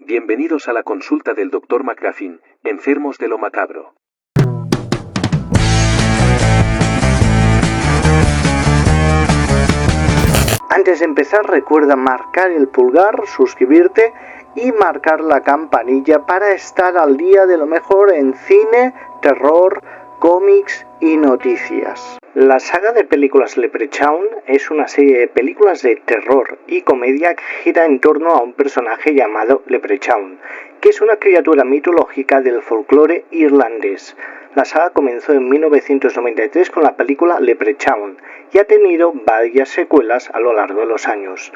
Bienvenidos a la consulta del Dr. McGuffin, enfermos de lo macabro. Antes de empezar, recuerda marcar el pulgar, suscribirte y marcar la campanilla para estar al día de lo mejor en cine, terror, cómics y noticias. La saga de películas Leprechaun es una serie de películas de terror y comedia que gira en torno a un personaje llamado Leprechaun, que es una criatura mitológica del folclore irlandés. La saga comenzó en 1993 con la película Leprechaun y ha tenido varias secuelas a lo largo de los años.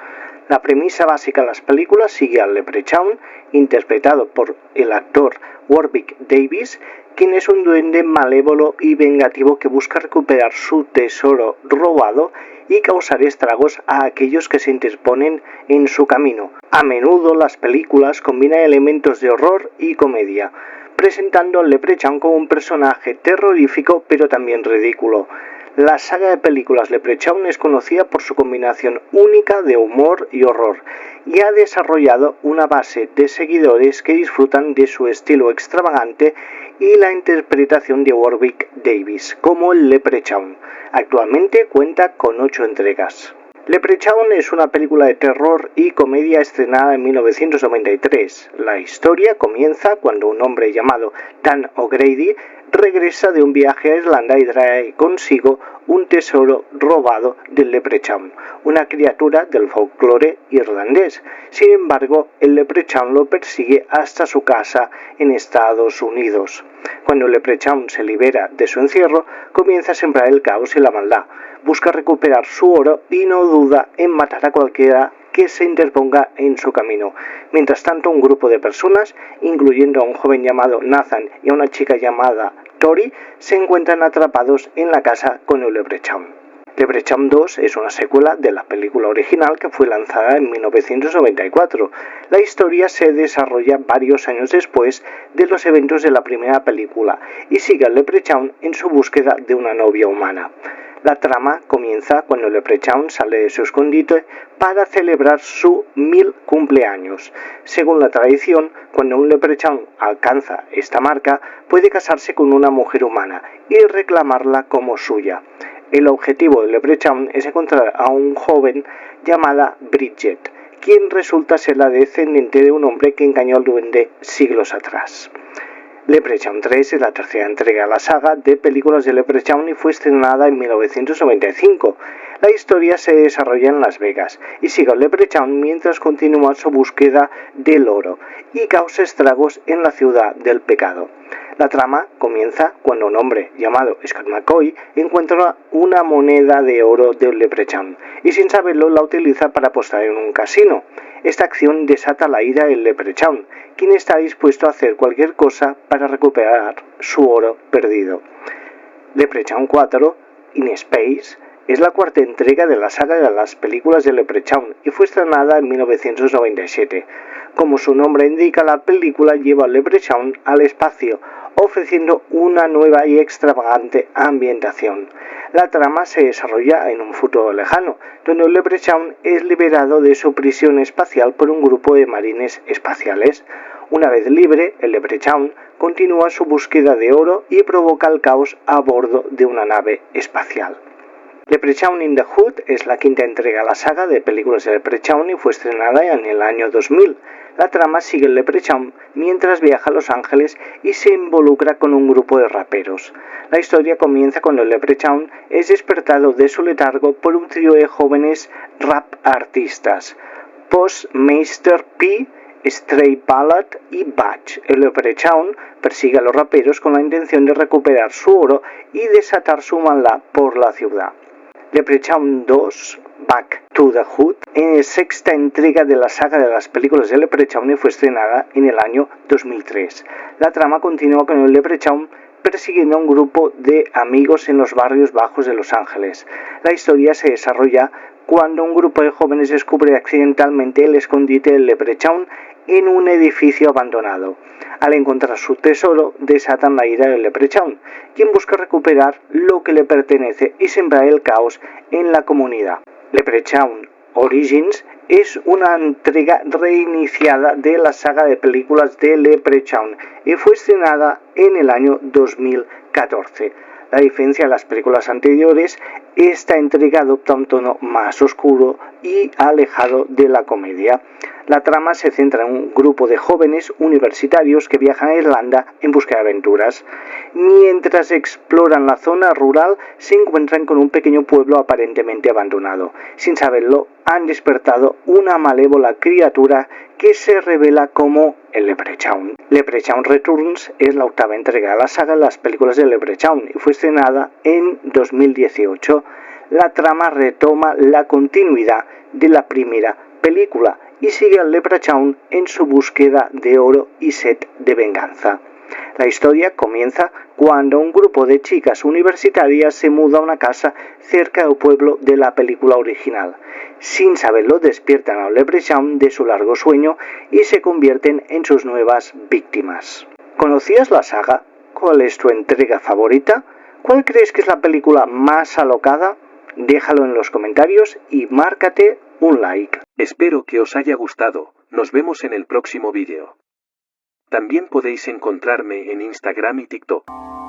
La premisa básica de las películas sigue al Leprechaun, interpretado por el actor Warwick Davis, quien es un duende malévolo y vengativo que busca recuperar su tesoro robado y causar estragos a aquellos que se interponen en su camino. A menudo las películas combinan elementos de horror y comedia, presentando al Leprechaun como un personaje terrorífico pero también ridículo. La saga de películas Leprechaun es conocida por su combinación única de humor y horror y ha desarrollado una base de seguidores que disfrutan de su estilo extravagante y la interpretación de Warwick Davis como el Leprechaun. Actualmente cuenta con 8 entregas. Leprechaun es una película de terror y comedia estrenada en 1993. La historia comienza cuando un hombre llamado Dan O'Grady regresa de un viaje a Irlanda y trae consigo un tesoro robado del Leprechaun, una criatura del folclore irlandés. Sin embargo, el Leprechaun lo persigue hasta su casa en Estados Unidos. Cuando el Leprechaun se libera de su encierro, comienza a sembrar el caos y la maldad. Busca recuperar su oro y no duda en matar a cualquiera que se interponga en su camino. Mientras tanto, un grupo de personas, incluyendo a un joven llamado Nathan y a una chica llamada Tori, se encuentran atrapados en la casa con el Leprechaun. Leprechaun 2 es una secuela de la película original que fue lanzada en 1994. La historia se desarrolla varios años después de los eventos de la primera película y sigue al Leprechaun en su búsqueda de una novia humana. La trama comienza cuando el Leprechaun sale de su escondite para celebrar su 1000 cumpleaños. Según la tradición, cuando un Leprechaun alcanza esta marca, puede casarse con una mujer humana y reclamarla como suya. El objetivo del Leprechaun es encontrar a un joven llamada Bridget, quien resulta ser la descendiente de un hombre que engañó al duende siglos atrás. Leprechaun 3 es la tercera entrega de la saga de películas de Leprechaun y fue estrenada en 1995. La historia se desarrolla en Las Vegas y sigue al Leprechaun mientras continúa su búsqueda del oro y causa estragos en la ciudad del pecado. La trama comienza cuando un hombre llamado Scott McCoy encuentra una moneda de oro del Leprechaun y sin saberlo la utiliza para apostar en un casino. Esta acción desata la ira del Leprechaun, quien está dispuesto a hacer cualquier cosa para recuperar su oro perdido. Leprechaun 4, In Space, es la cuarta entrega de la saga de las películas de Leprechaun y fue estrenada en 1997. Como su nombre indica, la película lleva al Leprechaun al espacio, ofreciendo una nueva y extravagante ambientación. La trama se desarrolla en un futuro lejano, donde el Leprechaun es liberado de su prisión espacial por un grupo de marines espaciales. Una vez libre, el Leprechaun continúa su búsqueda de oro y provoca el caos a bordo de una nave espacial. Leprechaun in the Hood es la quinta entrega de la saga de películas de Leprechaun y fue estrenada en el año 2000. La trama sigue el Leprechaun mientras viaja a Los Ángeles y se involucra con un grupo de raperos. La historia comienza cuando el Leprechaun es despertado de su letargo por un trío de jóvenes rap artistas, Postmaster P, Stray Ballad y Batch. El Leprechaun persigue a los raperos con la intención de recuperar su oro y desatar su maldad por la ciudad. Leprechaun 2, Back to the Hood, es la sexta entrega de la saga de las películas de Leprechaun y fue estrenada en el año 2003. La trama continúa con el Leprechaun persiguiendo a un grupo de amigos en los barrios bajos de Los Ángeles. La historia se desarrolla cuando un grupo de jóvenes descubre accidentalmente el escondite del Leprechaun en un edificio abandonado. Al encontrar su tesoro, desatan la ira del Leprechaun, quien busca recuperar lo que le pertenece y sembrar el caos en la comunidad. Leprechaun Origins es una entrega reiniciada de la saga de películas de Leprechaun y fue estrenada en el año 2014. A diferencia de las películas anteriores, esta entrega adopta un tono más oscuro y alejado de la comedia. La trama se centra en un grupo de jóvenes universitarios que viajan a Irlanda en busca de aventuras. Mientras exploran la zona rural, se encuentran con un pequeño pueblo aparentemente abandonado. Sin saberlo, han despertado una malévola criatura que se revela como el Leprechaun. Leprechaun Returns es la octava entrega de la saga de las películas de Leprechaun y fue estrenada en 2018. La trama retoma la continuidad de la primera película y sigue al Leprechaun en su búsqueda de oro y sed de venganza. La historia comienza cuando un grupo de chicas universitarias se muda a una casa cerca del pueblo de la película original. Sin saberlo, despiertan al Leprechaun de su largo sueño y se convierten en sus nuevas víctimas. ¿Conocías la saga? ¿Cuál es tu entrega favorita? ¿Cuál crees que es la película más alocada? Déjalo en los comentarios y márcate un like. Espero que os haya gustado. Nos vemos en el próximo vídeo. También podéis encontrarme en Instagram y TikTok.